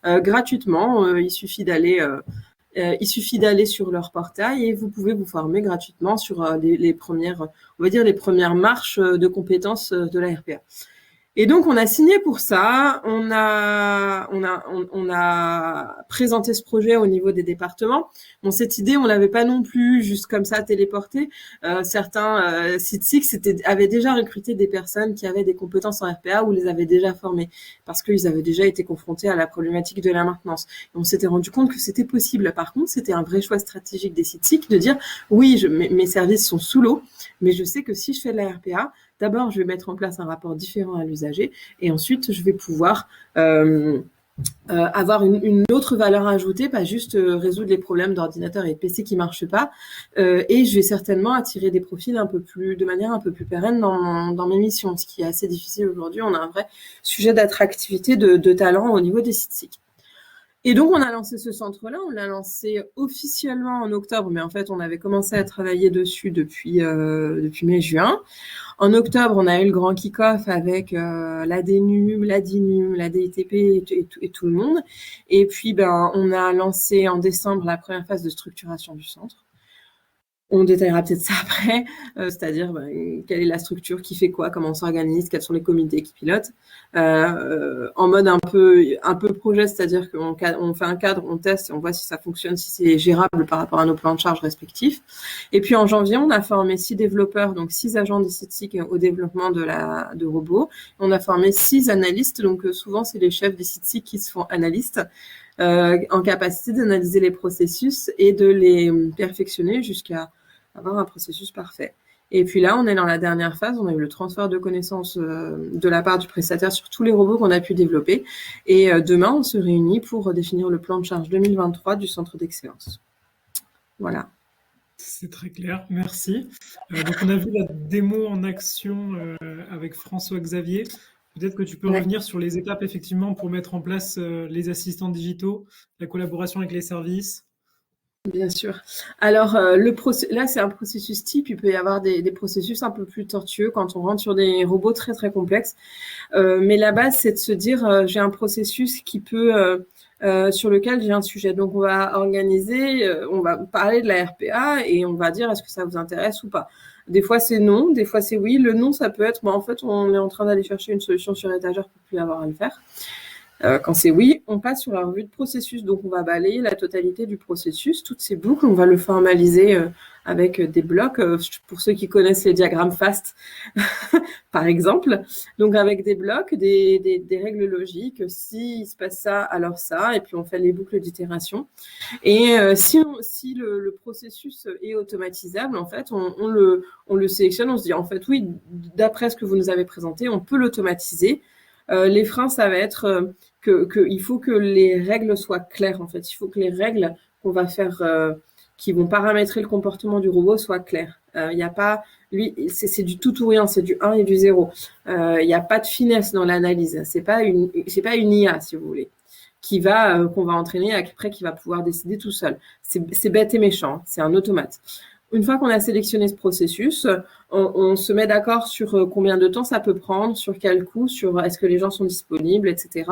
gratuitement. Il suffit d'aller sur leur portail et vous pouvez vous former gratuitement sur les premières, on va dire les premières marches de compétences de la RPA. Et donc, on a signé pour ça. On a présenté ce projet au niveau des départements. Bon, cette idée, on l'avait pas non plus juste comme ça téléportée. Certains sites avaient déjà recruté des personnes qui avaient des compétences en RPA ou les avaient déjà formées parce qu'ils avaient déjà été confrontés à la problématique de la maintenance. Et on s'était rendu compte que c'était possible. Par contre, c'était un vrai choix stratégique des sites de dire oui, mes services sont sous l'eau, mais je sais que si je fais de la RPA, d'abord, je vais mettre en place un rapport différent à l'usager et ensuite, je vais pouvoir avoir une autre valeur ajoutée, pas juste résoudre les problèmes d'ordinateur et de PC qui marchent pas. Et je vais certainement attirer des profils de manière un peu plus pérenne dans mes missions, ce qui est assez difficile aujourd'hui. On a un vrai sujet d'attractivité de talent au niveau des sites SIG. Et donc, on a lancé ce centre-là. On l'a lancé officiellement en octobre, mais en fait, on avait commencé à travailler dessus depuis mai-juin. En octobre, on a eu le grand kick-off avec l'ADNUM, l'ADINUM, la DITP et tout le monde. Et puis, on a lancé en décembre la première phase de structuration du centre. On détaillera peut-être ça après, c'est-à-dire quelle est la structure, qui fait quoi, comment on s'organise, quels sont les comités qui pilotent, en mode un peu projet, c'est-à-dire qu'on fait un cadre, on teste et on voit si ça fonctionne, si c'est gérable par rapport à nos plans de charge respectifs. Et puis en janvier, on a formé 6 développeurs, donc 6 agents des sites SIG au développement de robots. On a formé 6 analystes, donc souvent c'est les chefs des sites SIG qui se font analystes. En capacité d'analyser les processus et de les perfectionner jusqu'à avoir un processus parfait. Et puis là, on est dans la dernière phase. On a eu le transfert de connaissances de la part du prestataire sur tous les robots qu'on a pu développer. Et demain, on se réunit pour définir le plan de charge 2023 du centre d'excellence. Voilà. C'est très clair, merci. Donc, on a vu la démo en action avec François-Xavier. Peut-être que tu peux revenir sur les étapes, effectivement, pour mettre en place les assistants digitaux, la collaboration avec les services. Bien sûr. Alors, là, c'est un processus type. Il peut y avoir des processus un peu plus tortueux quand on rentre sur des robots très, très complexes. Mais la base, c'est de se dire, j'ai un processus qui peut... sur lequel j'ai un sujet. Donc, on va organiser, on va parler de la RPA et on va dire est-ce que ça vous intéresse ou pas. Des fois, c'est non, des fois, c'est oui. Le non, ça peut être, en fait, on est en train d'aller chercher une solution sur étagère pour plus avoir à le faire. Quand c'est oui, on passe sur la revue de processus. Donc, on va balayer la totalité du processus, toutes ces boucles. On va le formaliser avec des blocs. Pour ceux qui connaissent les diagrammes FAST, par exemple. Donc, avec des blocs, des règles logiques. S'il se passe ça, alors ça. Et puis, on fait les boucles d'itération. Et si le processus est automatisable, en fait, on le sélectionne. On se dit, en fait, oui, d'après ce que vous nous avez présenté, on peut l'automatiser. Les freins, ça va être il faut que les règles soient claires, en fait. Il faut que les règles qu'on va faire, qui vont paramétrer le comportement du robot, soient claires. Il n'y a pas, lui, c'est du tout ou rien, c'est du 1 et du 0. Il n'y a pas de finesse dans l'analyse. C'est pas une IA, si vous voulez, qu'on va entraîner après, qui va pouvoir décider tout seul. C'est bête et méchant. C'est un automate. Une fois qu'on a sélectionné ce processus, on se met d'accord sur combien de temps ça peut prendre, sur quel coût, sur est-ce que les gens sont disponibles, etc.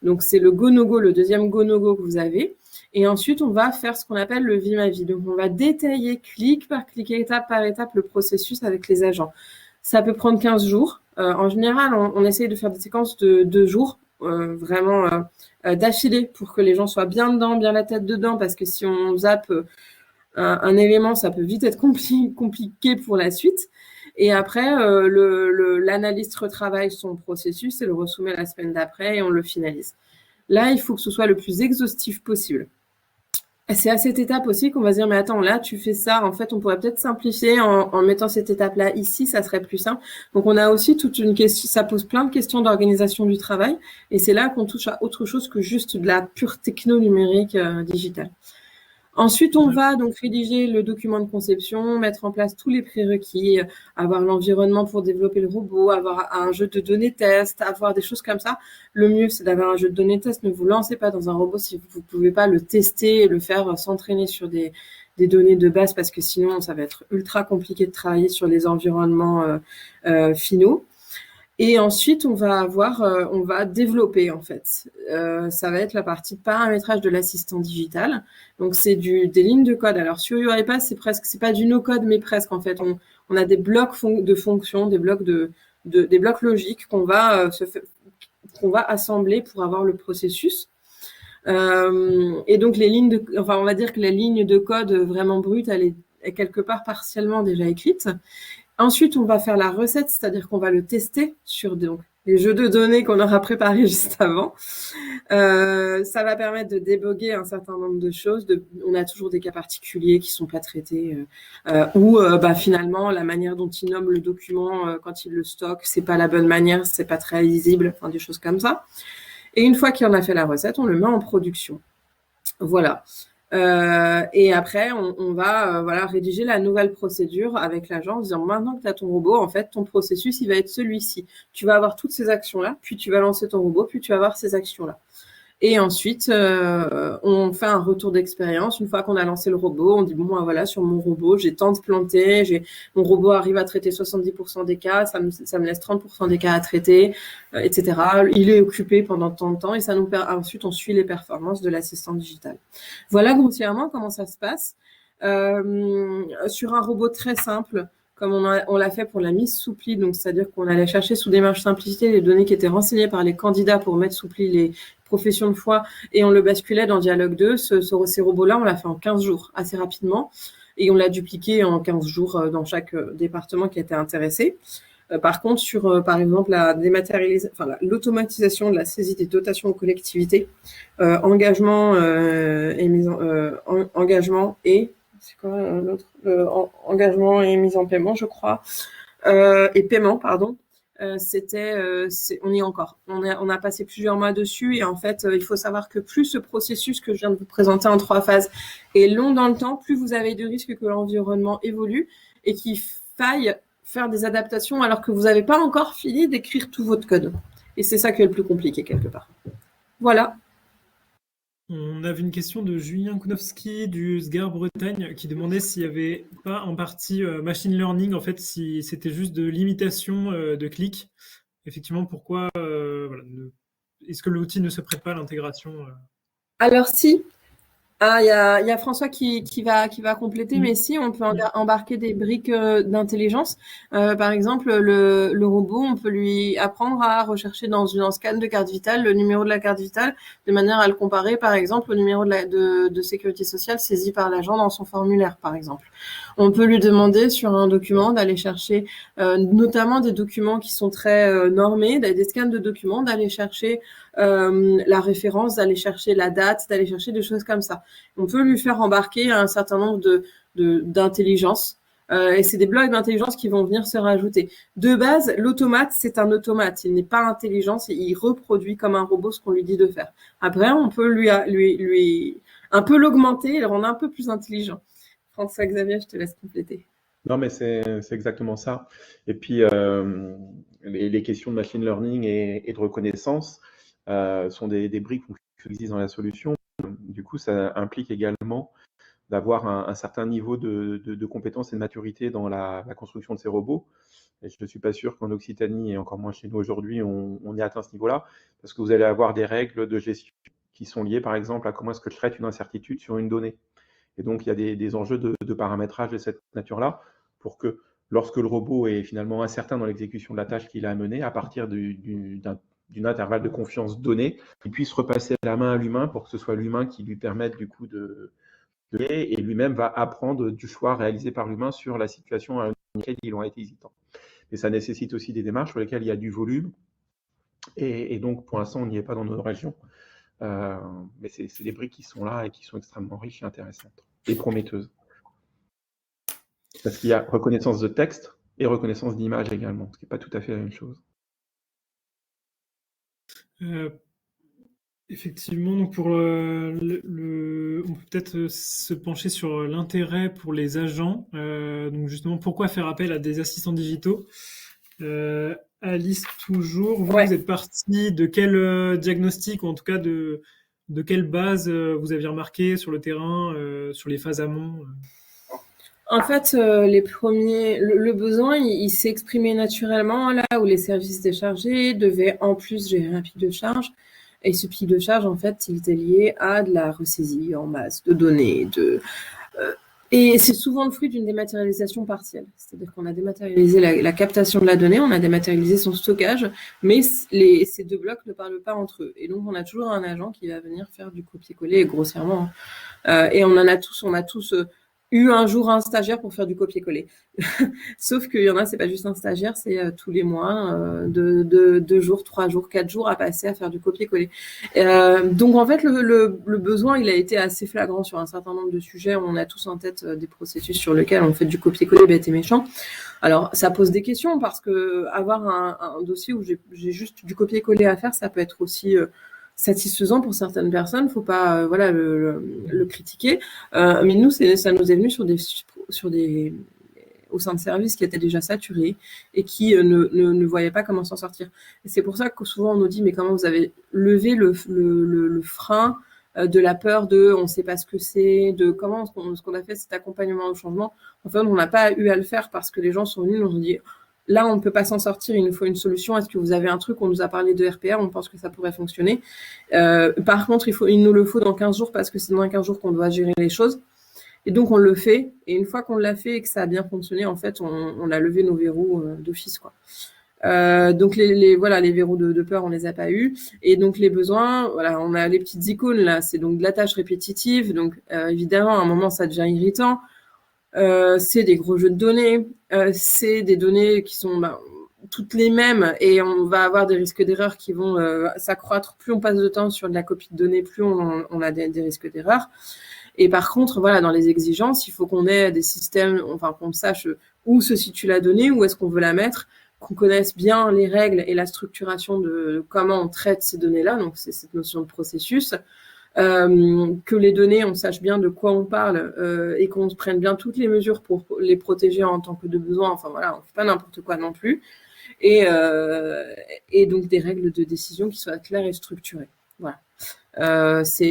Donc, c'est le go-no-go, le deuxième go-no-go que vous avez. Et ensuite, on va faire ce qu'on appelle le vie ma vie. Donc, on va détailler clic par clic, étape par étape, le processus avec les agents. Ça peut prendre 15 jours. En général, on essaye de faire des séquences de 2 jours, vraiment d'affilée, pour que les gens soient bien dedans, bien la tête dedans, parce que si on zappe un élément, ça peut vite être compliqué pour la suite. Et après, l'analyste retravaille son processus et le resoumet la semaine d'après et on le finalise. Là, il faut que ce soit le plus exhaustif possible. Et c'est à cette étape aussi qu'on va se dire, mais attends, là, tu fais ça. En fait, on pourrait peut-être simplifier en mettant cette étape-là ici, ça serait plus simple. Donc, on a aussi toute une question, ça pose plein de questions d'organisation du travail. Et c'est là qu'on touche à autre chose que juste de la pure techno numérique digitale. Ensuite, on va donc rédiger le document de conception, mettre en place tous les prérequis, avoir l'environnement pour développer le robot, avoir un jeu de données test, avoir des choses comme ça. Le mieux, c'est d'avoir un jeu de données test. Ne vous lancez pas dans un robot si vous ne pouvez pas le tester et le faire s'entraîner sur des données de base parce que sinon, ça va être ultra compliqué de travailler sur les environnements finaux. Et ensuite, on va développer en fait. Ça va être la partie paramétrage de l'assistant digital. Donc c'est des lignes de code. Alors sur UiPath, c'est pas du no-code, mais presque en fait. On a des blocs de fonctions, des blocs des blocs logiques qu'on va assembler pour avoir le processus. Et donc on va dire que la ligne de code vraiment brute, elle est quelque part partiellement déjà écrite. Ensuite, on va faire la recette, c'est-à-dire qu'on va le tester sur les jeux de données qu'on aura préparés juste avant. Ça va permettre de déboguer un certain nombre de choses. On a toujours des cas particuliers qui sont pas traités, ou finalement la manière dont il nomme le document quand il le stocke, c'est pas la bonne manière, c'est pas très lisible, enfin des choses comme ça. Et une fois qu'on a fait la recette, on le met en production. Voilà. Et après, on va rédiger la nouvelle procédure avec l'agent en disant maintenant que tu as ton robot, en fait, ton processus, il va être celui-ci. Tu vas avoir toutes ces actions-là, puis tu vas lancer ton robot, puis tu vas avoir ces actions-là. Et ensuite, on fait un retour d'expérience. Une fois qu'on a lancé le robot, on dit bon, voilà, sur mon robot, j'ai tant de plantés, mon robot arrive à traiter 70% des cas, ça me laisse 30% des cas à traiter, etc. Il est occupé pendant tant de temps et ça nous permet. Ensuite, on suit les performances de l'assistant digital. Voilà grossièrement comment ça se passe. Sur un robot très simple, comme on l'a fait pour la mise sous pli, donc c'est-à-dire qu'on allait chercher sous démarche simplicité les données qui étaient renseignées par les candidats pour mettre sous pli les professions de foi et on le basculait dans Dialogue 2. Ces robots-là, on l'a fait en 15 jours, assez rapidement, et on l'a dupliqué en 15 jours dans chaque département qui était intéressé. Par contre, sur, par exemple, l'automatisation de la saisie des dotations aux collectivités, engagement et c'est quoi l'autre engagement et mise en paiement, je crois, et paiement, pardon. On y est encore. On a passé plusieurs mois dessus et en fait, il faut savoir que plus ce processus que je viens de vous présenter en 3 phases est long dans le temps, plus vous avez de risques que l'environnement évolue et qu'il faille faire des adaptations alors que vous n'avez pas encore fini d'écrire tout votre code. Et c'est ça qui est le plus compliqué quelque part. Voilà. On avait une question de Julien Kounowski du SGAR Bretagne qui demandait s'il n'y avait pas en partie machine learning, en fait, si c'était juste de l'imitation de clics. Effectivement, pourquoi est-ce que l'outil ne se prête pas à l'intégration Alors si, il y a François qui va compléter, mais si, on peut embarquer des briques d'intelligence. Par exemple, le robot, on peut lui apprendre à rechercher dans un scan de carte vitale le numéro de la carte vitale, de manière à le comparer, par exemple, au numéro de sécurité sociale saisi par l'agent dans son formulaire, par exemple. On peut lui demander sur un document d'aller chercher, notamment des documents qui sont très normés, des scans de documents, d'aller chercher la référence, d'aller chercher la date, d'aller chercher des choses comme ça. On peut lui faire embarquer un certain nombre d'intelligence. Et c'est des blocs d'intelligence qui vont venir se rajouter. De base, l'automate, c'est un automate. Il n'est pas intelligent, il reproduit comme un robot ce qu'on lui dit de faire. Après, on peut lui un peu l'augmenter et le rendre un peu plus intelligent. François-Xavier, je te laisse compléter. Non, mais c'est exactement ça. Et puis, les questions de machine learning et de reconnaissance sont des briques qui existent dans la solution. Du coup, ça implique également d'avoir un certain niveau de compétence et de maturité dans la construction de ces robots. Et je ne suis pas sûr qu'en Occitanie, et encore moins chez nous aujourd'hui, on ait atteint ce niveau-là, parce que vous allez avoir des règles de gestion qui sont liées, par exemple, à comment est-ce que je traite une incertitude sur une donnée. Et donc, il y a des enjeux de paramétrage de cette nature-là pour que lorsque le robot est finalement incertain dans l'exécution de la tâche qu'il a à mener, à partir d'une intervalle de confiance donné, il puisse repasser la main à l'humain pour que ce soit l'humain qui lui permette du coup et lui-même va apprendre du choix réalisé par l'humain sur la situation à laquelle ils ont été hésitants. Et ça nécessite aussi des démarches sur lesquelles il y a du volume. Et donc, pour l'instant, on n'y est pas dans nos régions. Mais c'est des briques qui sont là et qui sont extrêmement riches et intéressantes et prometteuses. Parce qu'il y a reconnaissance de texte et reconnaissance d'image également, ce qui n'est pas tout à fait la même chose. Effectivement, donc pour on peut peut-être se pencher sur l'intérêt pour les agents. Donc justement, pourquoi faire appel à des assistants digitaux? Alice, toujours, vous êtes partie de quel diagnostic, ou en tout cas de quelle base vous aviez remarqué sur le terrain, sur les phases amont En fait, le besoin, il s'est exprimé naturellement là où les services déchargés devaient en plus gérer un pic de charge. Et ce pic de charge, en fait, il était lié à de la ressaisie en masse de données, euh, et c'est souvent le fruit d'une dématérialisation partielle. C'est-à-dire qu'on a dématérialisé la captation de la donnée, on a dématérialisé son stockage, mais ces deux blocs ne parlent pas entre eux. Et donc, on a toujours un agent qui va venir faire du copier-coller, grossièrement. Et on a tous eu un jour un stagiaire pour faire du copier-coller. Sauf qu'il y en a, c'est pas juste un stagiaire, c'est tous les mois, 2 jours, 3 jours, 4 jours à passer à faire du copier-coller. Donc en fait, le besoin, il a été assez flagrant sur un certain nombre de sujets. On a tous en tête des processus sur lesquels on fait du copier-coller bête et méchant. Alors ça pose des questions parce que avoir un dossier où j'ai juste du copier-coller à faire, ça peut être aussi satisfaisant pour certaines personnes. Faut pas voilà le critiquer. Mais nous, ça nous est venu sur des au sein de services qui étaient déjà saturés et qui ne voyaient pas comment s'en sortir. Et c'est pour ça que souvent on nous dit mais comment vous avez levé le frein de la peur de on ne sait pas ce que c'est, de comment ce qu'on a fait cet accompagnement au changement. En fait, on n'a pas eu à le faire parce que les gens sont venus, nous ont dit là, on ne peut pas s'en sortir, il nous faut une solution. Est-ce que vous avez un truc? On nous a parlé de RPA, on pense que ça pourrait fonctionner. Par contre, il nous le faut dans 15 jours parce que c'est dans 15 jours qu'on doit gérer les choses. Et donc, on le fait. Et une fois qu'on l'a fait et que ça a bien fonctionné, en fait, on a levé nos verrous d'office, quoi. Donc voilà, les verrous de peur, on les a pas eu. Et donc les besoins, voilà, on a les petites icônes là, c'est donc de la tâche répétitive. Donc évidemment, à un moment, ça devient irritant. C'est des gros jeux de données, c'est des données qui sont toutes les mêmes et on va avoir des risques d'erreur qui vont s'accroître. Plus on passe de temps sur de la copie de données, plus on a des risques d'erreur. Et par contre, voilà, dans les exigences, il faut qu'on ait des systèmes, enfin qu'on sache où se situe la donnée, où est-ce qu'on veut la mettre, qu'on connaisse bien les règles et la structuration de comment on traite ces données-là. Donc c'est cette notion de processus. Que les données, on sache bien de quoi on parle et qu'on prenne bien toutes les mesures pour les protéger en tant que de besoin. Enfin voilà, on fait pas n'importe quoi non plus. Et donc des règles de décision qui soient claires et structurées. Voilà.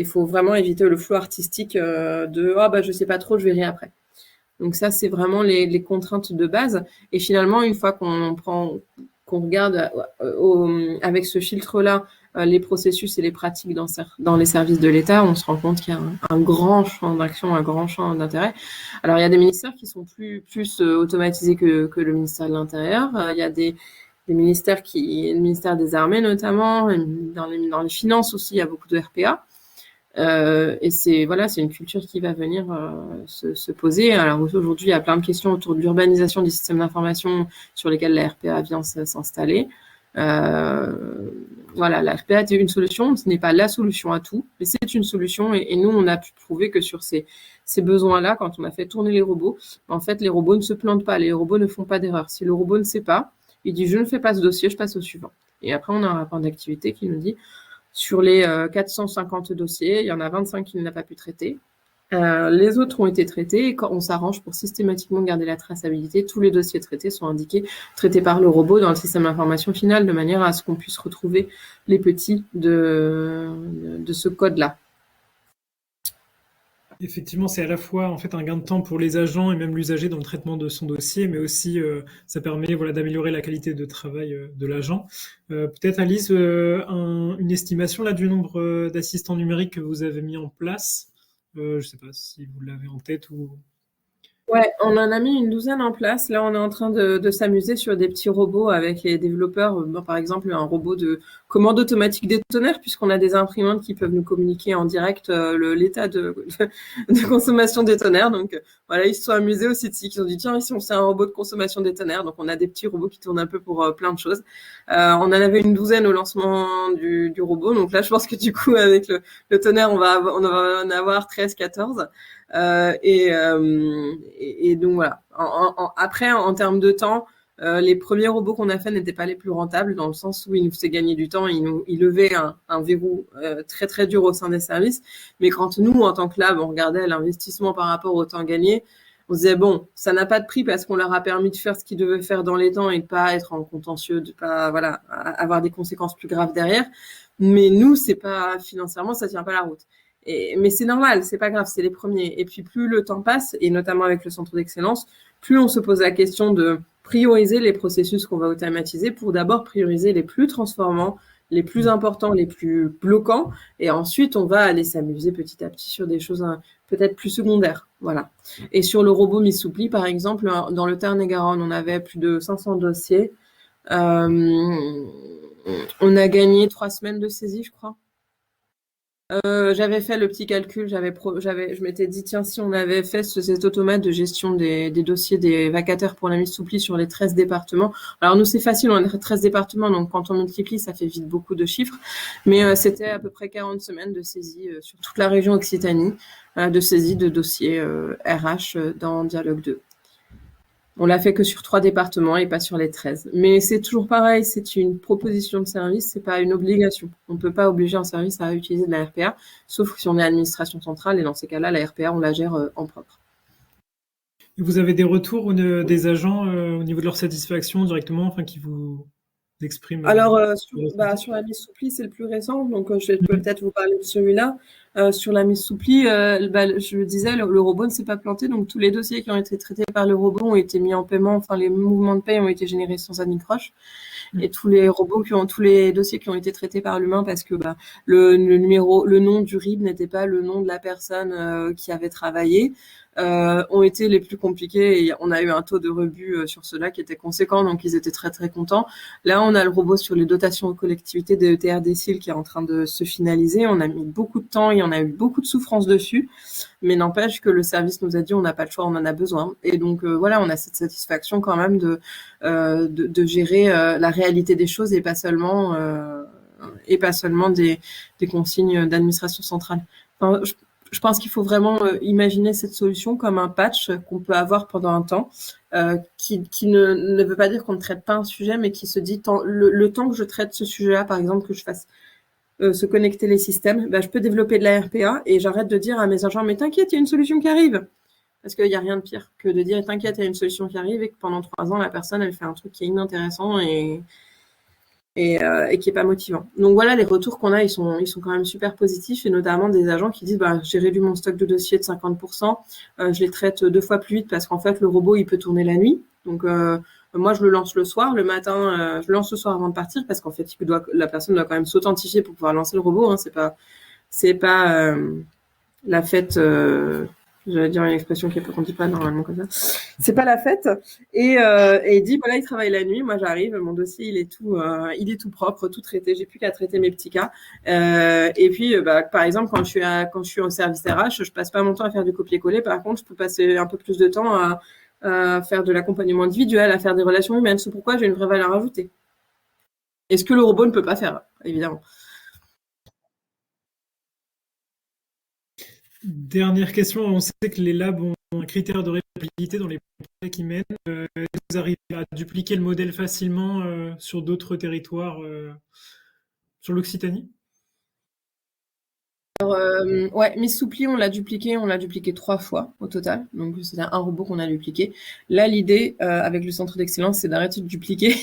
Faut vraiment éviter le flou artistique de ah bah je sais pas trop, je verrai après. Donc ça c'est vraiment les contraintes de base. Et finalement une fois qu'on regarde avec ce filtre-là les processus et les pratiques dans les services de l'État, on se rend compte qu'il y a un grand champ d'action, un grand champ d'intérêt. Alors, il y a des ministères qui sont plus automatisés que le ministère de l'Intérieur. Il y a des ministères le ministère des Armées notamment, dans les finances aussi, il y a beaucoup de RPA. Et c'est une culture qui va venir se poser. Alors aujourd'hui, il y a plein de questions autour de l'urbanisation des systèmes d'information sur lesquels la RPA vient s'installer. Voilà, la RPA est une solution, ce n'est pas la solution à tout, mais c'est une solution. Et nous, on a pu prouver que sur ces besoins-là, quand on a fait tourner les robots, en fait, les robots ne se plantent pas, les robots ne font pas d'erreur. Si le robot ne sait pas, il dit je ne fais pas ce dossier, je passe au suivant. Et après, on a un rapport d'activité qui nous dit sur les 450 dossiers, il y en a 25 qu'il n'a pas pu traiter. Les autres ont été traités et quand on s'arrange pour systématiquement garder la traçabilité, tous les dossiers traités sont indiqués, traités par le robot dans le système d'information final de manière à ce qu'on puisse retrouver les petits de ce code-là. Effectivement, c'est à la fois en fait un gain de temps pour les agents et même l'usager dans le traitement de son dossier, mais aussi ça permet d'améliorer la qualité de travail de l'agent. Peut-être Alice, une estimation là du nombre d'assistants numériques que vous avez mis en place. Je ne sais pas si vous l'avez en tête ou. Ouais, on en a mis une douzaine en place. Là, on est en train de s'amuser sur des petits robots avec les développeurs. Par exemple, un robot de commande automatique des tonnerres, puisqu'on a des imprimantes qui peuvent nous communiquer en direct l'état de consommation des tonnerres. Donc, voilà, ils se sont amusés aussi de ils ont dit, tiens, ici, on sait un robot de consommation des tonnerres. Donc, on a des petits robots qui tournent un peu pour plein de choses. On en avait une douzaine au lancement du robot. Donc là, je pense que du coup, avec le tonnerre, on va en avoir 13, 14. Et donc voilà. Après, en termes de temps, les premiers robots qu'on a fait n'étaient pas les plus rentables dans le sens où ils nous faisaient gagner du temps, ils levaient un verrou très très dur au sein des services. Mais quand nous, en tant que lab, on regardait l'investissement par rapport au temps gagné, on se disait bon, ça n'a pas de prix parce qu'on leur a permis de faire ce qu'ils devaient faire dans les temps et de pas être en contentieux, de pas avoir des conséquences plus graves derrière. Mais nous, c'est pas financièrement, ça tient pas la route. Mais c'est normal, c'est pas grave, c'est les premiers. Et puis plus le temps passe, et notamment avec le centre d'excellence, plus on se pose la question de prioriser les processus qu'on va automatiser pour d'abord prioriser les plus transformants, les plus importants, les plus bloquants, et ensuite on va aller s'amuser petit à petit sur des choses peut-être plus secondaires. Voilà. Et sur le robot Missoupli, par exemple, dans le Tarn-et-Garonne, on avait plus de 500 dossiers. On a gagné 3 semaines de saisie, je crois. J'avais fait le petit calcul, je m'étais dit, tiens, si on avait fait cet automate de gestion des dossiers des vacataires pour la Missoupli sur les 13 départements. Alors, nous, c'est facile, on a 13 départements, donc quand on multiplie, ça fait vite beaucoup de chiffres. Mais c'était à peu près 40 semaines de saisie sur toute la région Occitanie, de saisie de dossiers RH dans Dialogue 2. On l'a fait que sur 3 départements et pas sur les 13. Mais c'est toujours pareil, c'est une proposition de service, c'est pas une obligation. On ne peut pas obliger un service à utiliser de la RPA, sauf si on est administration centrale, et dans ces cas-là, la RPA, on la gère en propre. Et vous avez des retours des agents au niveau de leur satisfaction directement, enfin, qui vous expriment Alors, sur la Missoupli, c'est le plus récent, donc je peux peut-être vous parler de celui-là. Sur la Missoupli, je le disais, le robot ne s'est pas planté, donc tous les dossiers qui ont été traités par le robot ont été mis en paiement, enfin les mouvements de paie ont été générés sans anicroche. Et tous les dossiers qui ont été traités par l'humain, parce que le nom du RIB n'était pas le nom de la personne qui avait travaillé, ont été les plus compliqués, et on a eu un taux de rebut sur ceux-là qui était conséquent, donc ils étaient très très contents. Là, on a le robot sur les dotations aux collectivités des ETR décile qui est en train de se finaliser. On a mis beaucoup de temps et on a eu beaucoup de souffrance dessus, mais n'empêche que le service nous a dit on n'a pas le choix, on en a besoin. Et donc voilà, on a cette satisfaction quand même de gérer la réalité des choses et pas seulement des consignes d'administration centrale. Enfin, je pense qu'il faut vraiment imaginer cette solution comme un patch qu'on peut avoir pendant un temps, qui ne veut pas dire qu'on ne traite pas un sujet, mais qui se dit le temps que je traite ce sujet-là, par exemple, que je fasse se connecter les systèmes, je peux développer de la RPA et j'arrête de dire à mes agents, mais t'inquiète, il y a une solution qui arrive. Parce qu'il n'y a rien de pire que de dire, t'inquiète, il y a une solution qui arrive et que pendant 3 ans, la personne, elle fait un truc qui est inintéressant et qui est pas motivant. Donc voilà, les retours qu'on a, ils sont quand même super positifs, et notamment des agents qui disent j'ai réduit mon stock de dossiers de 50%, je les traite 2 fois plus vite parce qu'en fait le robot il peut tourner la nuit. Donc moi je le lance le soir, le matin je le lance le soir avant de partir, parce qu'en fait la personne doit quand même s'authentifier pour pouvoir lancer le robot, hein. C'est pas la fête. J'allais dire une expression qu'on dit pas normalement comme ça. C'est pas la fête. Et il dit voilà, il travaille la nuit. Moi, j'arrive, mon dossier il est tout propre, tout traité. J'ai plus qu'à traiter mes petits cas. Et puis, par exemple, quand je suis au service RH, je passe pas mon temps à faire du copier-coller. Par contre, je peux passer un peu plus de temps à faire de l'accompagnement individuel, à faire des relations humaines. C'est pourquoi j'ai une vraie valeur ajoutée. Et ce que le robot ne peut pas faire, évidemment. Dernière question, on sait que les labs ont un critère de réplicabilité dans les projets qu'ils mènent. Vous arrivez à dupliquer le modèle facilement sur d'autres territoires sur l'Occitanie? Ouais, Missoupli, on l'a dupliqué 3 fois au total. Donc, c'est un robot qu'on a dupliqué. Là, l'idée, avec le centre d'excellence, c'est d'arrêter de dupliquer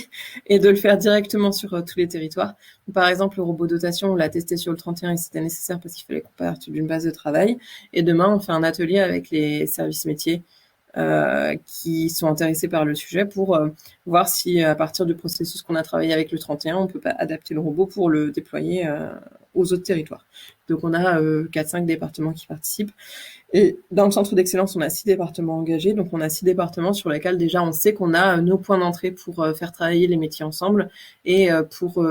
et de le faire directement sur tous les territoires. Donc, par exemple, le robot dotation, on l'a testé sur le 31 et c'était nécessaire parce qu'il fallait qu'on parte d'une base de travail. Et demain, on fait un atelier avec les services métiers qui sont intéressés par le sujet pour voir si, à partir du processus qu'on a travaillé avec le 31, on peut pas adapter le robot pour le déployer aux autres territoires. Donc, on a 4-5 départements qui participent. Et dans le centre d'excellence, on a 6 départements engagés. Donc, on a 6 départements sur lesquels déjà on sait qu'on a nos points d'entrée pour faire travailler les métiers ensemble et pour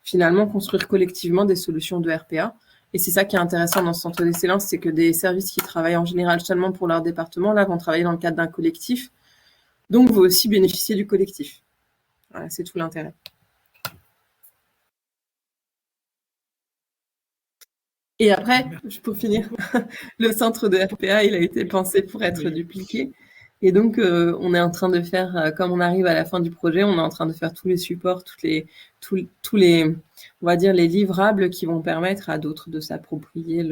finalement construire collectivement des solutions de RPA. Et c'est ça qui est intéressant dans ce centre d'excellence, c'est que des services qui travaillent en général seulement pour leur département, là, vont travailler dans le cadre d'un collectif. Donc, vont aussi bénéficier du collectif. Voilà, c'est tout l'intérêt. Et après, pour finir, le centre de RPA, il a été pensé pour être dupliqué. Et donc, on est en train de faire, comme on arrive à la fin du projet, on est en train de faire tous les supports, tous les, on va dire, les livrables qui vont permettre à d'autres de s'approprier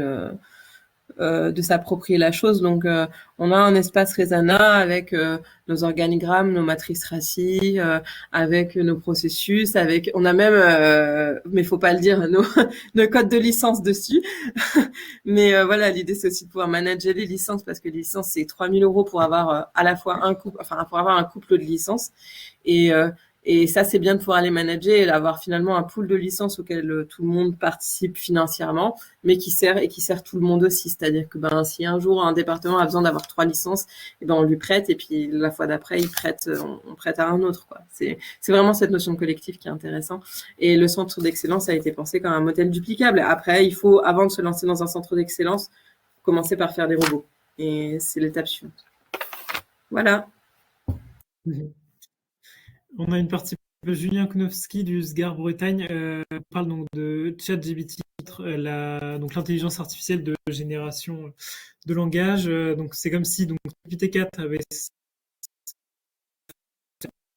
de s'approprier la chose. Donc, on a un espace Resana avec nos organigrammes, nos matrices RACI, avec nos processus, avec, on a même, mais faut pas le dire, nos codes de licence dessus. Mais voilà, l'idée c'est aussi de pouvoir manager les licences parce que les licences c'est 3 000 € pour avoir à la fois un couple, enfin pour avoir un couple de licences et et ça c'est bien de pouvoir les manager et d'avoir finalement un pool de licences auquel tout le monde participe financièrement, mais qui sert tout le monde aussi. C'est-à-dire que ben si un jour un département a besoin d'avoir 3 licences, et ben on lui prête et puis la fois d'après on prête à un autre quoi. C'est vraiment cette notion de collectif qui est intéressant. Et le centre d'excellence a été pensé comme un modèle duplicable. Après, il faut, avant de se lancer dans un centre d'excellence, commencer par faire des robots. Et c'est l'étape suivante. Voilà. On a une partie de Julien Knowski du SGAR Bretagne parle donc de ChatGPT, donc l'intelligence artificielle de génération de langage. Donc c'est comme si donc GPT-4 avait,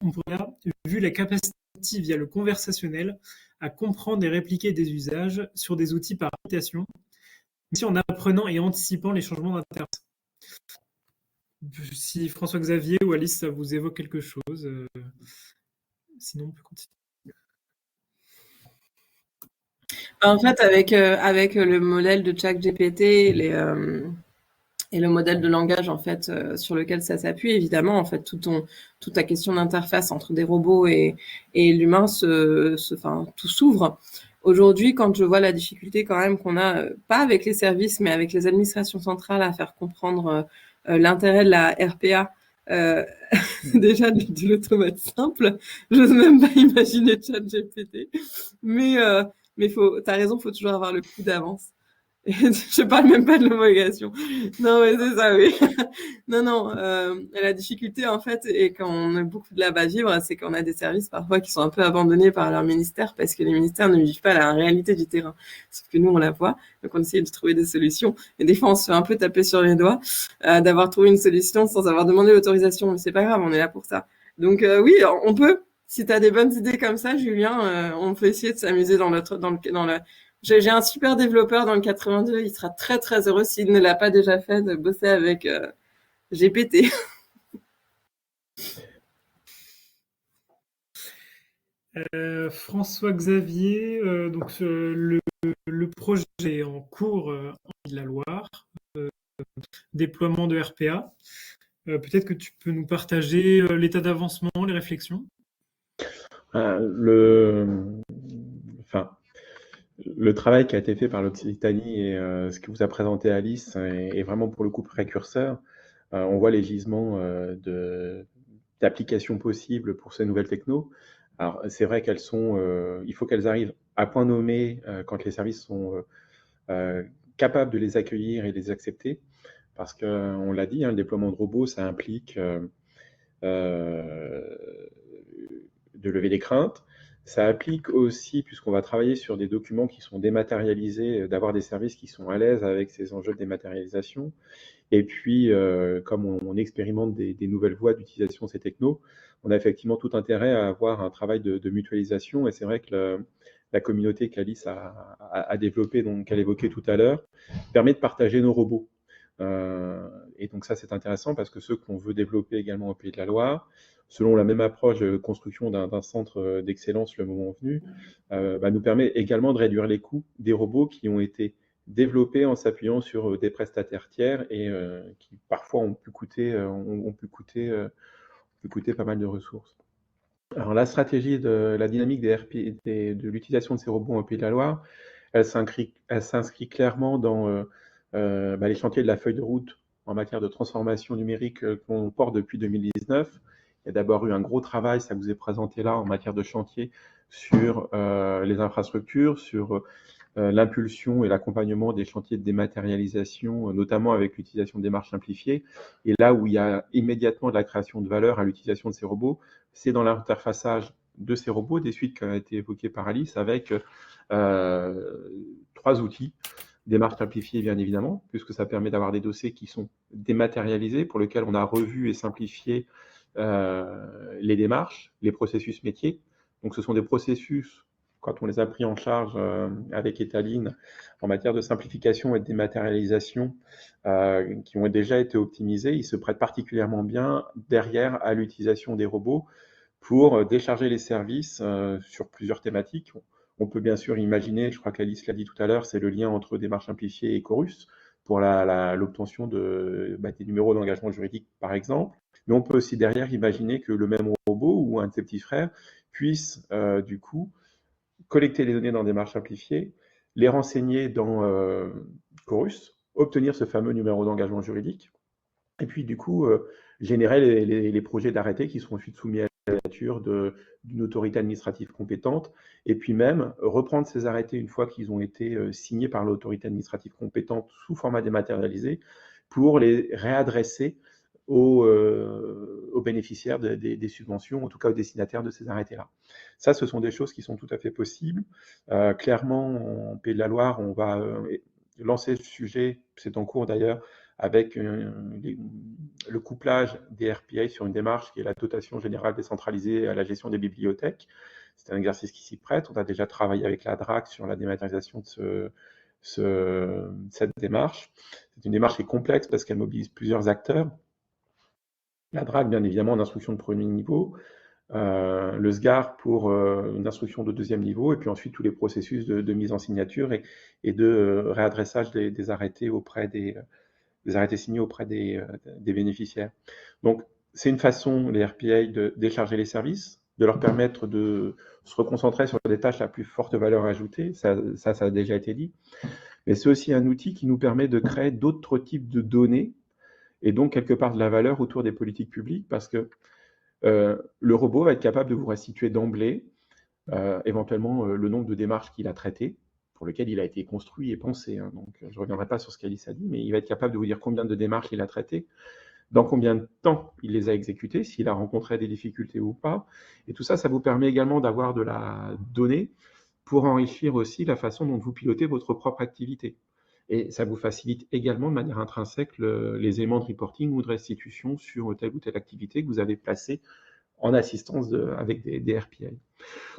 on pourrait, vu la capacité via le conversationnel à comprendre et répliquer des usages sur des outils par imitation, mais en apprenant et anticipant les changements d'interface. Si François-Xavier ou Alice, ça vous évoque quelque chose, sinon on peut continuer. En fait, avec le modèle de ChatGPT et le modèle de langage en fait sur lequel ça s'appuie, évidemment, en fait, toute ta question d'interface entre des robots et l'humain tout s'ouvre. Aujourd'hui, quand je vois la difficulté quand même qu'on a, pas avec les services, mais avec les administrations centrales à faire comprendre l'intérêt de la RPA, déjà de l'automate simple, j'ose même pas imaginer ChatGPT. Mais t'as raison, faut toujours avoir le coup d'avance. Je parle même pas de l'homologation. Non, mais c'est ça, oui. Non, la difficulté, en fait, et quand on a beaucoup de là-bas vivre, c'est qu'on a des services parfois qui sont un peu abandonnés par leur ministère parce que les ministères ne vivent pas la réalité du terrain. Sauf que nous, on la voit. Donc, on essaie de trouver des solutions. Et des fois, on se fait un peu taper sur les doigts d'avoir trouvé une solution sans avoir demandé l'autorisation. Mais c'est pas grave, on est là pour ça. Donc, oui, on peut. Si tu as des bonnes idées comme ça, Julien, on peut essayer de s'amuser dans le j'ai un super développeur dans le 82, il sera très très heureux s'il ne l'a pas déjà fait de bosser avec GPT. François-Xavier, donc le projet est en cours en Pays de la Loire, déploiement de RPA. Peut-être que tu peux nous partager l'état d'avancement, les réflexions. Le travail qui a été fait par l'Occitanie et ce que vous a présenté Alice est vraiment pour le coup précurseur. On voit les gisements d'applications possibles pour ces nouvelles technos. Alors c'est vrai qu'elles sont, il faut qu'elles arrivent à point nommé quand les services sont capables de les accueillir et de les accepter, parce qu'on l'a dit, hein, le déploiement de robots, ça implique de lever des craintes. Ça applique aussi, puisqu'on va travailler sur des documents qui sont dématérialisés, d'avoir des services qui sont à l'aise avec ces enjeux de dématérialisation. Et puis, comme on expérimente des nouvelles voies d'utilisation de ces technos, on a effectivement tout intérêt à avoir un travail de mutualisation. Et c'est vrai que la communauté qu'Alice a développée, donc qu'elle évoquait tout à l'heure, permet de partager nos robots. Et donc ça, c'est intéressant parce que ceux qu'on veut développer également au Pays de la Loire, selon la même approche de construction d'un centre d'excellence le moment venu, nous permet également de réduire les coûts des robots qui ont été développés en s'appuyant sur des prestataires tiers et qui parfois ont pu coûter pas mal de ressources. Alors la stratégie de la dynamique de l'utilisation de ces robots au Pays de la Loire, elle s'inscrit clairement dans les chantiers de la feuille de route en matière de transformation numérique qu'on porte depuis 2019. Il y a d'abord eu un gros travail, ça vous est présenté là, en matière de chantier sur les infrastructures, sur l'impulsion et l'accompagnement des chantiers de dématérialisation, notamment avec l'utilisation de démarches simplifiées. Et là où il y a immédiatement de la création de valeur à l'utilisation de ces robots, c'est dans l'interfaçage de ces robots, des suites qui ont été évoquées par Alice, avec 3 outils. Démarche simplifiée, bien évidemment, puisque ça permet d'avoir des dossiers qui sont dématérialisés, pour lesquels on a revu et simplifié les démarches, les processus métiers. Donc ce sont des processus quand on les a pris en charge avec Étaline en matière de simplification et de dématérialisation, qui ont déjà été optimisés, ils se prêtent particulièrement bien derrière à l'utilisation des robots pour décharger les services sur plusieurs thématiques. On peut bien sûr imaginer, je crois qu'Alice l'a dit tout à l'heure, c'est le lien entre démarche simplifiée et Chorus pour l'obtention des numéros d'engagement juridique, par exemple. Mais on peut aussi derrière imaginer que le même robot ou un de ses petits frères puisse, du coup, collecter les données dans démarche simplifiée, les renseigner dans Chorus, obtenir ce fameux numéro d'engagement juridique, et puis du coup, générer les projets d'arrêté qui seront ensuite soumis à la nature d'une autorité administrative compétente, et puis même reprendre ces arrêtés une fois qu'ils ont été signés par l'autorité administrative compétente sous format dématérialisé pour les réadresser aux bénéficiaires des subventions, en tout cas aux destinataires de ces arrêtés-là. Ça, ce sont des choses qui sont tout à fait possibles. Clairement, en Pays de la Loire, on va lancer ce sujet, c'est en cours d'ailleurs, avec le couplage des RPA sur une démarche qui est la dotation générale décentralisée à la gestion des bibliothèques. C'est un exercice qui s'y prête. On a déjà travaillé avec la DRAC sur la dématérialisation de cette démarche. C'est une démarche qui est complexe parce qu'elle mobilise plusieurs acteurs. La DRAC, bien évidemment, en instruction de premier niveau, le SGAR pour une instruction de deuxième niveau, et puis ensuite tous les processus de mise en signature et de réadressage des arrêtés auprès des arrêtés signés auprès des bénéficiaires. Donc, c'est une façon, les RPA, de décharger les services, de leur permettre de se reconcentrer sur des tâches à plus forte valeur ajoutée, ça a déjà été dit, mais c'est aussi un outil qui nous permet de créer d'autres types de données, et donc quelque part de la valeur autour des politiques publiques, parce que le robot va être capable de vous restituer d'emblée, éventuellement, le nombre de démarches qu'il a traitées, pour lequel il a été construit et pensé. Donc, je ne reviendrai pas sur ce qu'Alice a dit, mais il va être capable de vous dire combien de démarches il a traitées, dans combien de temps il les a exécutées, s'il a rencontré des difficultés ou pas. Et tout ça, ça vous permet également d'avoir de la donnée pour enrichir aussi la façon dont vous pilotez votre propre activité. Et ça vous facilite également de manière intrinsèque les éléments de reporting ou de restitution sur telle ou telle activité que vous avez placée en assistance avec des RPA.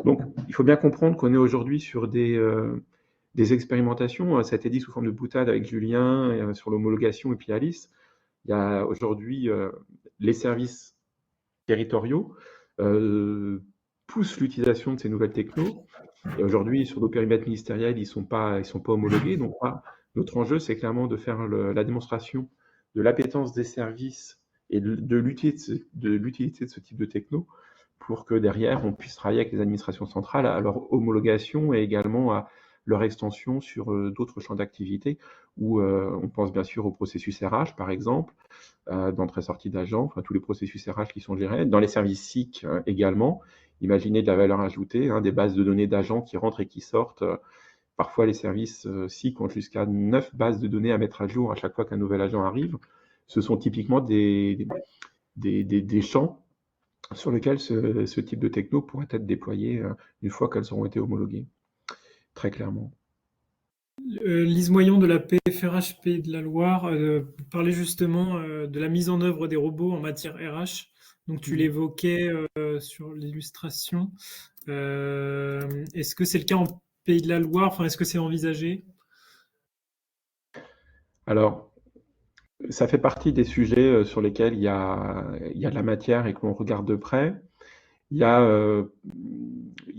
Donc, il faut bien comprendre qu'on est aujourd'hui sur des expérimentations. Ça a été dit sous forme de boutade avec Julien sur l'homologation et puis Alice. Il y a aujourd'hui les services territoriaux poussent l'utilisation de ces nouvelles technos. Et aujourd'hui, sur nos périmètres ministériels, ils sont pas homologués. Donc, notre enjeu, c'est clairement de faire la démonstration de l'appétence des services et de l'utilité de ce type de techno pour que derrière, on puisse travailler avec les administrations centrales à leur homologation et également à leur extension sur d'autres champs d'activité où on pense bien sûr au processus RH, par exemple, d'entrée-sortie d'agents, enfin tous les processus RH qui sont gérés, dans les services SIC également. Imaginez de la valeur ajoutée, des bases de données d'agents qui rentrent et qui sortent. Parfois, les services SIC ont jusqu'à 9 bases de données à mettre à jour à chaque fois qu'un nouvel agent arrive. Ce sont typiquement des champs sur lesquels ce type de techno pourrait être déployé une fois qu'elles auront été homologuées, très clairement. Lise Moyon de la PFRH Pays de la Loire parlait justement de la mise en œuvre des robots en matière RH. Donc tu l'évoquais sur l'illustration. Est-ce que c'est le cas en Pays de la Loire? Enfin, est-ce que c'est envisagé? Alors, ça fait partie des sujets sur lesquels il y a de la matière et que l'on regarde de près. Il y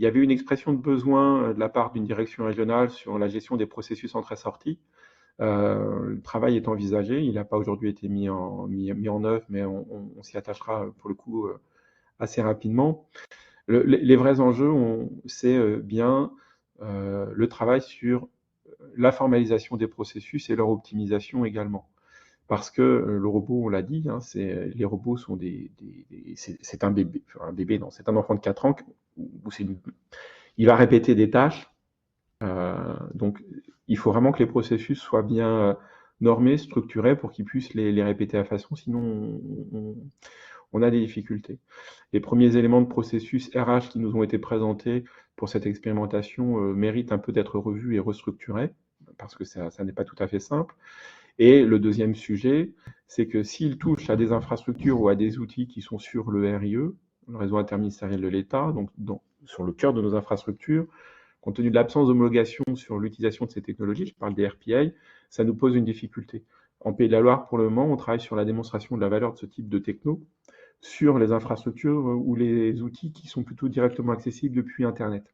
avait une expression de besoin de la part d'une direction régionale sur la gestion des processus entrée-sortie. Le travail est envisagé, il n'a pas aujourd'hui été mis en œuvre, mais on s'y attachera pour le coup assez rapidement. Les vrais enjeux, c'est bien le travail sur la formalisation des processus et leur optimisation également. Parce que le robot, on l'a dit, les robots sont c'est un bébé, enfin un bébé, non, c'est un enfant de 4 ans où il va répéter des tâches. Donc, il faut vraiment que les processus soient bien normés, structurés pour qu'ils puissent les répéter à façon, sinon on a des difficultés. Les premiers éléments de processus RH qui nous ont été présentés pour cette expérimentation méritent un peu d'être revus et restructurés, parce que ça n'est pas tout à fait simple. Et le deuxième sujet, c'est que s'il touche à des infrastructures ou à des outils qui sont sur le RIE, le réseau interministériel de l'État, donc sur le cœur de nos infrastructures, Compte tenu de l'absence d'homologation sur l'utilisation de ces technologies, je parle des RPA, ça nous pose une difficulté. En Pays de la Loire, pour le moment, on travaille sur la démonstration de la valeur de ce type de techno sur les infrastructures ou les outils qui sont plutôt directement accessibles depuis Internet.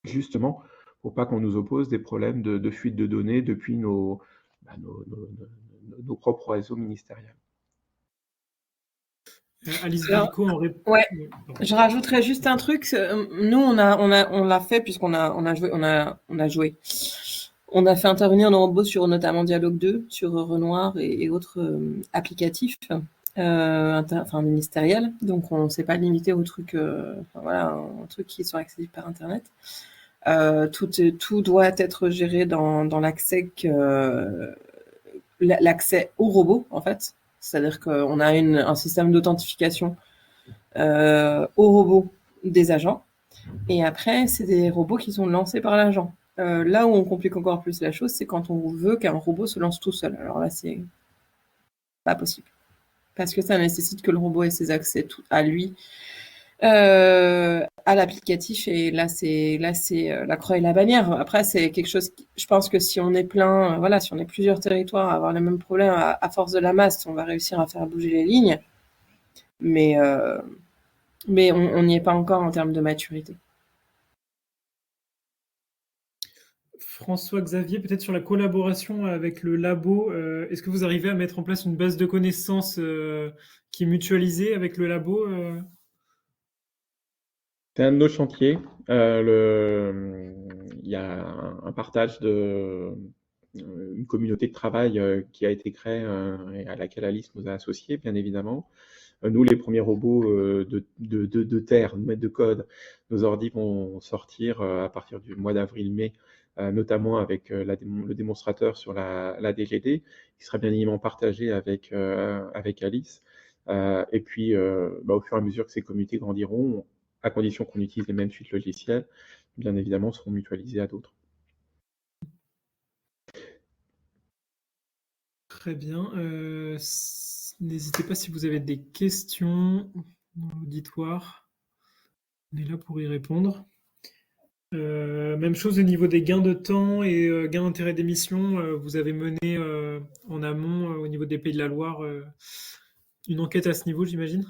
Justement, pour pas qu'on nous oppose des problèmes de fuite de données depuis nos propres réseaux ministériels. Alice Alors, Brico en réponse. ouais, je rajouterais juste un truc. Nous, on l'a fait puisqu'on a joué. On a fait intervenir nos robots sur notamment Dialogue 2, sur Renoir et autres applicatifs ministériels. Donc, on ne s'est pas limité aux trucs, aux trucs qui sont accessibles par Internet. Tout doit être géré dans l'accès aux robots, en fait. C'est-à-dire qu'on a un système d'authentification aux robots des agents. Et après, c'est des robots qui sont lancés par l'agent. Là où on complique encore plus la chose, c'est quand on veut qu'un robot se lance tout seul. Alors là, c'est pas possible. Parce que ça nécessite que le robot ait ses accès à lui, à l'applicatif. Et là, c'est la croix et la bannière. Après, c'est quelque chose, je pense que si on est si on est plusieurs territoires à avoir le même problème, à force de la masse, on va réussir à faire bouger les lignes. Mais on n'y est pas encore en termes de maturité. François-Xavier, peut-être sur la collaboration avec le labo, est-ce que vous arrivez à mettre en place une base de connaissances qui est mutualisée avec le labo C'est un de nos chantiers. Il y a un partage une communauté de travail qui a été créée et à laquelle Alice nous a associés, bien évidemment. Nous, les premiers robots de terre, de code, nos ordi vont sortir à partir du mois d'avril-mai, notamment avec le démonstrateur sur la DGD, qui sera bien évidemment partagé avec Alice. Et puis, au fur et à mesure que ces communautés grandiront, à condition qu'on utilise les mêmes suites logicielles, bien évidemment, seront mutualisées à d'autres. Très bien. N'hésitez pas si vous avez des questions dans l'auditoire. On est là pour y répondre. Même chose au niveau des gains de temps et gains d'intérêt d'émission. Vous avez mené en amont au niveau des Pays de la Loire une enquête à ce niveau, j'imagine.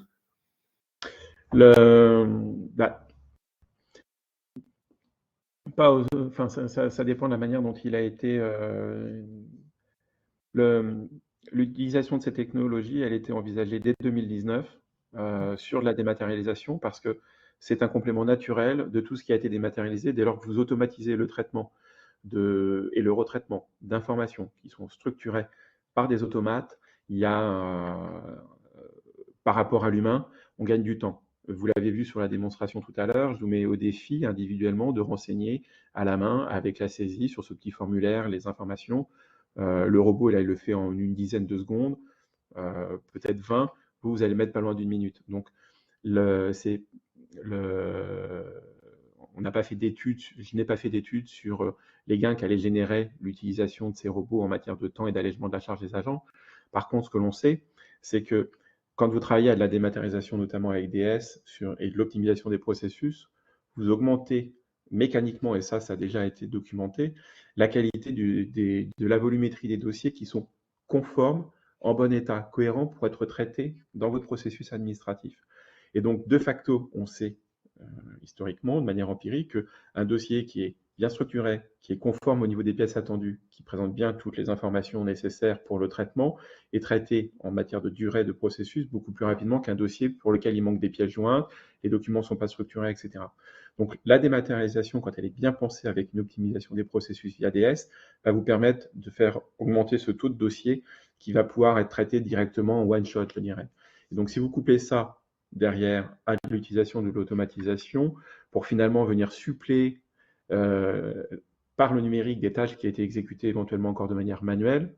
Ça dépend de la manière dont il a été. L'utilisation de ces technologies, elle était envisagée dès 2019 sur la dématérialisation parce que c'est un complément naturel de tout ce qui a été dématérialisé dès lors que vous automatisez le traitement et le retraitement d'informations qui sont structurées par des automates. Il y a, par rapport à l'humain, on gagne du temps. Vous l'avez vu sur la démonstration tout à l'heure, je vous mets au défi individuellement de renseigner à la main avec la saisie sur ce petit formulaire les informations. Le robot, là, il le fait en une dizaine de secondes, peut-être 20. Vous allez mettre pas loin d'une minute. Donc, on n'a pas fait d'études, je n'ai pas fait d'études sur les gains qu'allait générer l'utilisation de ces robots en matière de temps et d'allègement de la charge des agents. Par contre, ce que l'on sait, c'est que quand vous travaillez à de la dématérialisation, notamment avec DS, et de l'optimisation des processus, vous augmentez mécaniquement, et ça a déjà été documenté, la qualité de la volumétrie des dossiers qui sont conformes, en bon état, cohérents pour être traités dans votre processus administratif. Et donc, de facto, on sait historiquement, de manière empirique, qu'un dossier qui est bien structuré, qui est conforme au niveau des pièces attendues, qui présente bien toutes les informations nécessaires pour le traitement, est traité en matière de durée de processus beaucoup plus rapidement qu'un dossier pour lequel il manque des pièces jointes, les documents ne sont pas structurés, etc. Donc la dématérialisation, quand elle est bien pensée avec une optimisation des processus via DS, va vous permettre de faire augmenter ce taux de dossier qui va pouvoir être traité directement en one shot, je dirais. Et donc si vous coupez ça derrière à l'utilisation de l'automatisation pour finalement venir suppléer par le numérique des tâches qui étaient exécutées éventuellement encore de manière manuelle,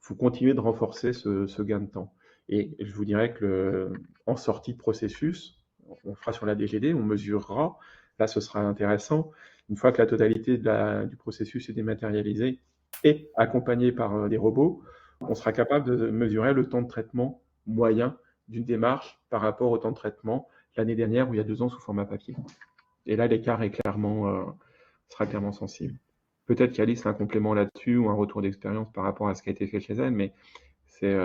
vous continuez de renforcer ce gain de temps. Et je vous dirais que en sortie de processus, on fera sur la DGD, on mesurera, là ce sera intéressant, une fois que la totalité du processus est dématérialisée et accompagnée par des robots, on sera capable de mesurer le temps de traitement moyen d'une démarche par rapport au temps de traitement l'année dernière ou il y a 2 ans sous format papier. Et là, l'écart est clairement sera clairement sensible. Peut-être qu'Alice a un complément là-dessus ou un retour d'expérience par rapport à ce qui a été fait chez elle, mais c'est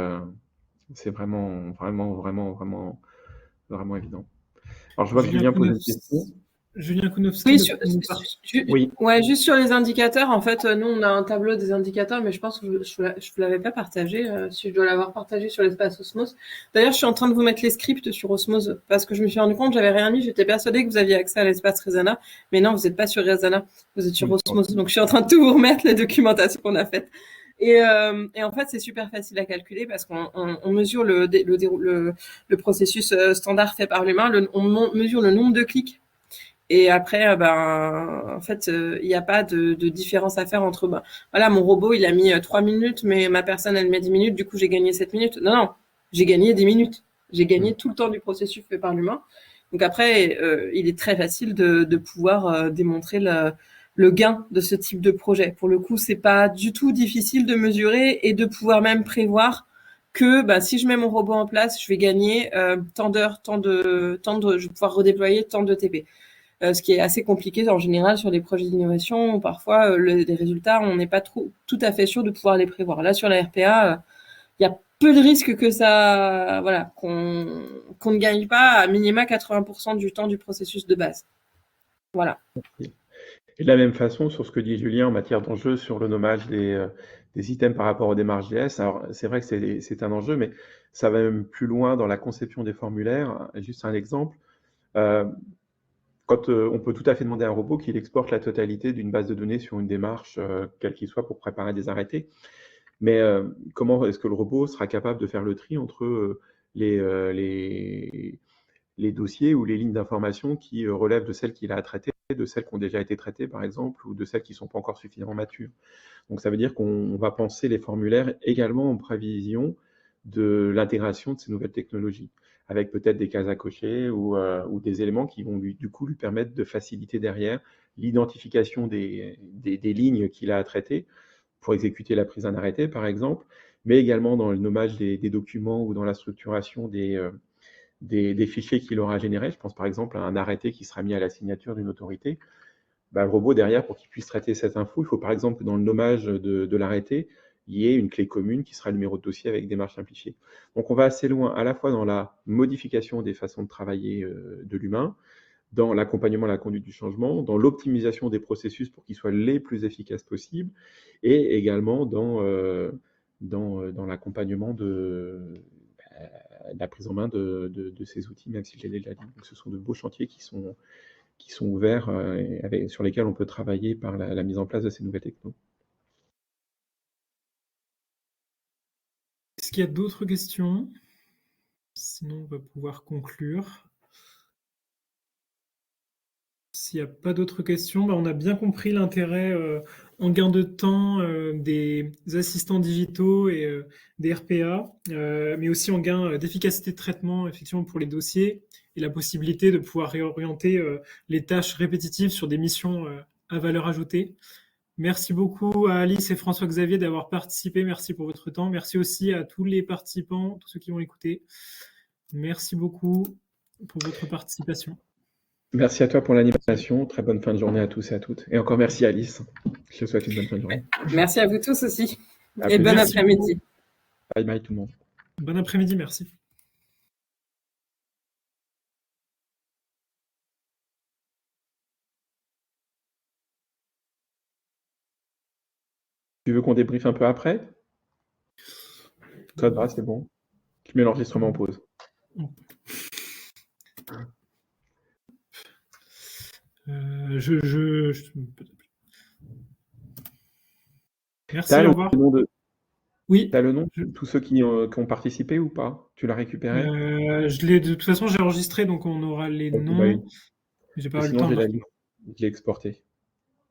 vraiment, vraiment, vraiment, vraiment, vraiment évident. Alors, je vois que Julien pose une question. Julien Kounowski. Oui, ouais, juste sur les indicateurs, en fait, nous, on a un tableau des indicateurs, mais je pense que je ne vous l'avais pas partagé, si je dois l'avoir partagé sur l'espace Osmose. D'ailleurs, je suis en train de vous mettre les scripts sur Osmose, parce que je me suis rendu compte, j'avais rien mis, j'étais persuadée que vous aviez accès à l'espace Rezana, mais non, vous n'êtes pas sur Rezana, vous êtes sur Osmose. Donc, je suis en train de tout vous remettre, les documentations qu'on a faites. Et en fait, c'est super facile à calculer parce qu'on mesure le processus standard fait par l'humain, on mesure le nombre de clics. Et après, en fait, il n'y a pas de différence à faire entre, voilà, mon robot, il a mis 3 minutes, mais ma personne, elle met 10 minutes, du coup, j'ai gagné 7 minutes. Non, j'ai gagné 10 minutes. J'ai gagné tout le temps du processus fait par l'humain. Donc après, il est très facile de pouvoir démontrer le gain de ce type de projet. Pour le coup, c'est pas du tout difficile de mesurer et de pouvoir même prévoir que si je mets mon robot en place, je vais gagner tant d'heures, je vais pouvoir redéployer tant de TP. Ce qui est assez compliqué en général sur les projets d'innovation où parfois les résultats, on n'est pas tout à fait sûr de pouvoir les prévoir. Là, sur la RPA, il y a peu de risques que ça, voilà, qu'on ne gagne pas à minima 80% du temps du processus de base. Voilà. Et de la même façon, sur ce que dit Julien en matière d'enjeu sur le nommage des items par rapport aux démarches DS, alors c'est vrai que c'est un enjeu, mais ça va même plus loin dans la conception des formulaires. Juste un exemple. Quand on peut tout à fait demander à un robot qu'il exporte la totalité d'une base de données sur une démarche, quelle qu'il soit, pour préparer des arrêtés. Mais comment est-ce que le robot sera capable de faire le tri entre les dossiers ou les lignes d'information qui relèvent de celles qu'il a à traiter, de celles qui ont déjà été traitées, par exemple, ou de celles qui ne sont pas encore suffisamment matures. Donc ça veut dire qu'on va penser les formulaires également en prévision de l'intégration de ces nouvelles technologies, avec peut-être des cases à cocher ou des éléments qui vont du coup lui permettre de faciliter derrière l'identification des lignes qu'il a à traiter pour exécuter la prise d'un arrêté, par exemple, mais également dans le nommage des documents ou dans la structuration des fichiers qu'il aura générés. Je pense par exemple à un arrêté qui sera mis à la signature d'une autorité. Le robot derrière, pour qu'il puisse traiter cette info, il faut par exemple que dans le nommage de l'arrêté, il y ait une clé commune qui sera le numéro de dossier avec démarche simplifiée. Donc on va assez loin à la fois dans la modification des façons de travailler de l'humain, dans l'accompagnement à la conduite du changement, dans l'optimisation des processus pour qu'ils soient les plus efficaces possibles, et également dans l'accompagnement de la prise en main de ces outils, même si je l'ai déjà dit. Donc ce sont de beaux chantiers qui sont ouverts sur lesquels on peut travailler par la mise en place de ces nouvelles technos. Est-ce qu'il y a d'autres questions? Sinon, on va pouvoir conclure. S'il n'y a pas d'autres questions, on a bien compris l'intérêt en gain de temps des assistants digitaux et des RPA, mais aussi en gain d'efficacité de traitement effectivement pour les dossiers et la possibilité de pouvoir réorienter les tâches répétitives sur des missions à valeur ajoutée. Merci beaucoup à Alice et François-Xavier d'avoir participé. Merci pour votre temps. Merci aussi à tous les participants, tous ceux qui ont écouté. Merci beaucoup pour votre participation. Merci à toi pour l'animation. Très bonne fin de journée à tous et à toutes. Et encore merci Alice. Je te souhaite une bonne fin de journée. Merci à vous tous aussi. Et bon après-midi. Bye bye tout le monde. Bon après-midi, merci. Tu veux qu'on débriefe un peu après? Ça te va, c'est bon. Tu mets l'enregistrement en pause. Merci, au revoir. Oui. Tu as le nom de tous ceux qui ont participé ou pas? Tu l'as récupéré? De toute façon, j'ai enregistré, donc on aura les noms. Oui. J'ai pas eu le sinon, temps. je l'ai exporté.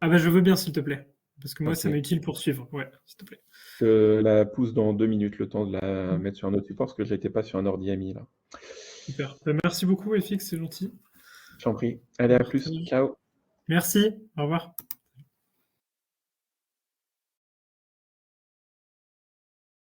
Ah je veux bien, s'il te plaît. Parce que moi, ça m'est utile pour suivre. Ouais, s'il te plaît. Je la pousse dans 2 minutes, le temps de la mettre sur un autre support, parce que je n'étais pas sur un ordi ami, là. Super. Merci beaucoup, FX, c'est gentil. J'en prie. Allez, à plus. Ciao. Merci. Au revoir.